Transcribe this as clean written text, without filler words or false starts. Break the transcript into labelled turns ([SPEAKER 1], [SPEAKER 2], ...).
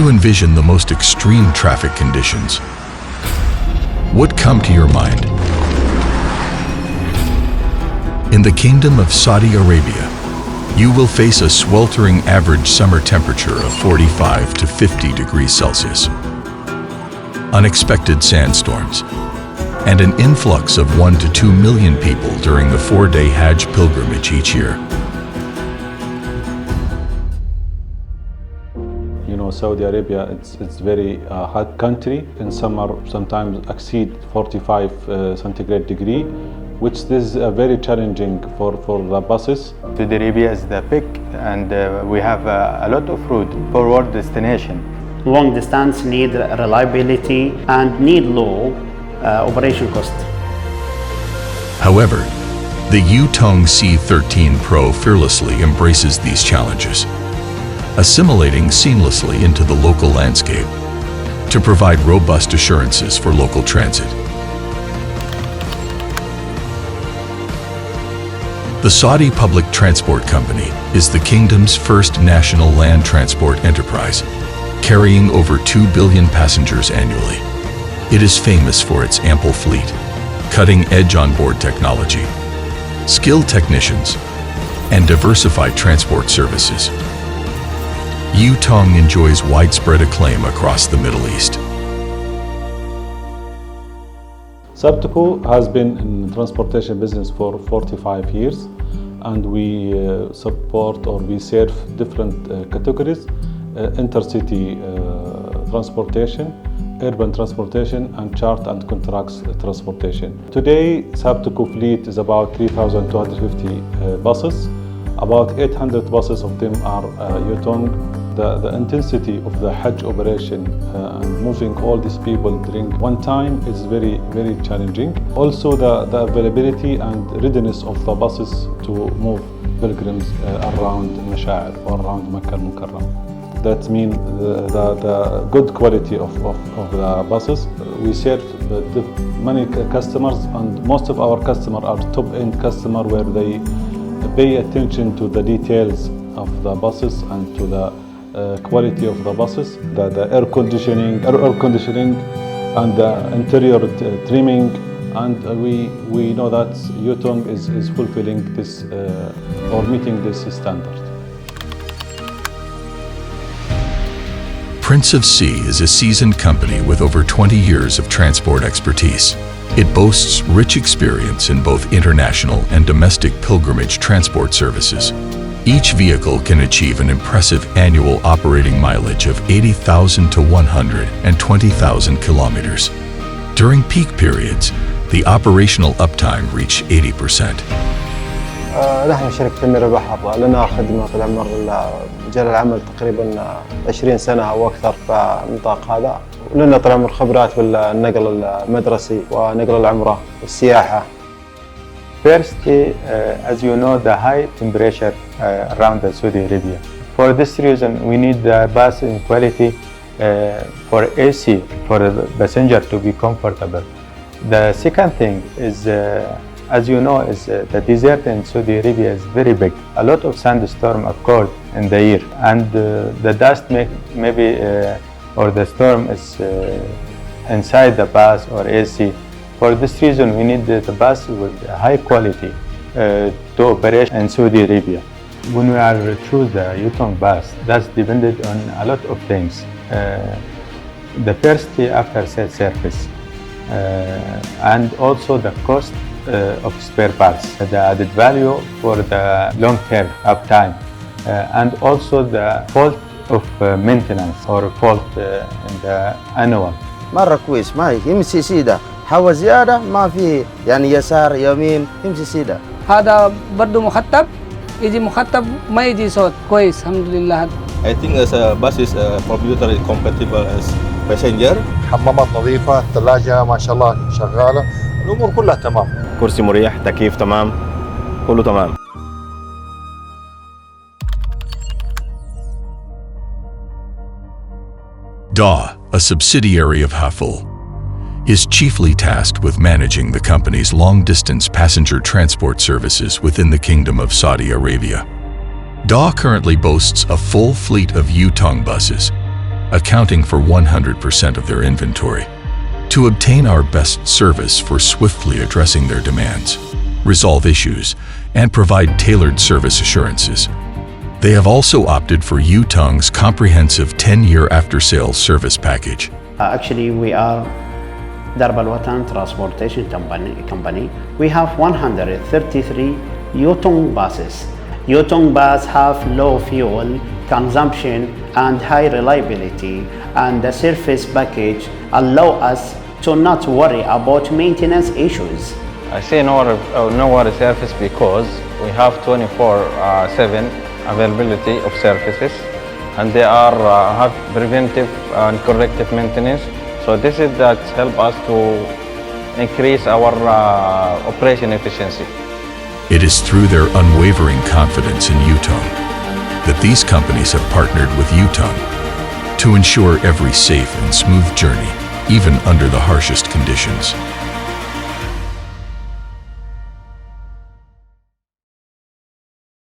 [SPEAKER 1] you envision the most extreme traffic conditions, what come to your mind? In the Kingdom of Saudi Arabia, you will face a sweltering average summer temperature of 45 to 50 degrees Celsius, unexpected sandstorms, and an influx of 1 to 2 million people during the 4-day Hajj pilgrimage each year.
[SPEAKER 2] You know, Saudi Arabia, it's very hot country. In summer, sometimes exceed 45 centigrade degree, which is very challenging for the buses.
[SPEAKER 3] Saudi Arabia is the big, and we have a lot of route forward destination.
[SPEAKER 4] Long distance need reliability and need low operation cost.
[SPEAKER 1] However, the Yutong C13 Pro fearlessly embraces these challenges, assimilating seamlessly into the local landscape to provide robust assurances for local transit. The Saudi Public Transport Company is the kingdom's first national land transport enterprise, carrying over 2 billion passengers annually. It is famous for its ample fleet, cutting-edge onboard technology, skilled technicians, and diversified transport services. Yutong enjoys widespread acclaim across the Middle East.
[SPEAKER 2] SAPTCO has been in the transportation business for 45 years, and we support or we serve different categories: intercity transportation, urban transportation, and chart and contracts transportation. Today, SAPTCO fleet is about 3,250 buses. About 800 buses of them are Yutong. The intensity of the Hajj operation and moving all these people during one time is very, very challenging. Also, the availability and readiness of the buses to move pilgrims around Masha'ir or around Makkah al-Mukarram. That means the good quality of the buses. We serve many customers, and most of our customers are top-end customers where they pay attention to the details of the buses and to the quality of the buses, the air conditioning and the interior trimming, and we know that Yutong is fulfilling this or meeting this standard.
[SPEAKER 1] Prince of Sea is a seasoned company with over 20 years of transport expertise. It boasts rich experience in both international and domestic pilgrimage transport services. Each vehicle can achieve an impressive annual operating mileage of 80,000 to 120,000 kilometers. During peak periods, the operational uptime reached 80%.
[SPEAKER 5] نحن شركة أمير البحر لنا خدمة طال عمر مجال العمل تقريبا 20 سنة أو أكثر في النطاق هذا، ولنا طال عمر خبرات بالنقل المدرسي ونقل العمرة والسياحة.
[SPEAKER 3] Firstly, as you know, the high temperature around Saudi Arabia. For this reason, we need the bus in quality for AC, for the passenger to be comfortable. The second thing is, as you know, is the desert in Saudi Arabia is very big. A lot of sandstorm occurred in the year, and the dust or the storm is inside the bus or AC. For this reason, we need the bus with high quality to operate in Saudi Arabia. When we are choose the Yutong bus, that's depended on a lot of things. The firstly, after sales service, and also the cost of spare parts, the added value for the long-term uptime, and also the fault of maintenance or fault in the annual.
[SPEAKER 6] مرة كويس، ما يمشي سيدة، هوا زيادة ما في يعني يسار يمين، يمشي سيدة.
[SPEAKER 7] هذا برضو مخطب، يجي مخطب ما يجي صوت كويس الحمد لله.
[SPEAKER 8] I think as a bus is computer compatible as passenger.
[SPEAKER 9] حمامات نظيفة، الثلاجة ما شاء الله شغالة، الأمور كلها تمام.
[SPEAKER 10] كرسي مريح، تكييف تمام، كله تمام.
[SPEAKER 1] DA, a subsidiary of Haful, is chiefly tasked with managing the company's long-distance passenger transport services within the Kingdom of Saudi Arabia. DA currently boasts a full fleet of Yutong buses, accounting for 100% of their inventory. To obtain our best service for swiftly addressing their demands, resolve issues, and provide tailored service assurances, they have also opted for Yutong's comprehensive 10-year after-sales service package.
[SPEAKER 4] Actually, we are Darb Al Watan Transportation Company. We have 133 Yutong buses. Yutong buses have low fuel consumption and high reliability, and the service package allow us to not worry about maintenance issues.
[SPEAKER 11] I say no worry service because we have 24/7 availability of services, and they have preventive and corrective maintenance. So this is that help us to increase our operation efficiency.
[SPEAKER 1] It is through their unwavering confidence in Yutong that these companies have partnered with Yutong to ensure every safe and smooth journey, even under the harshest conditions.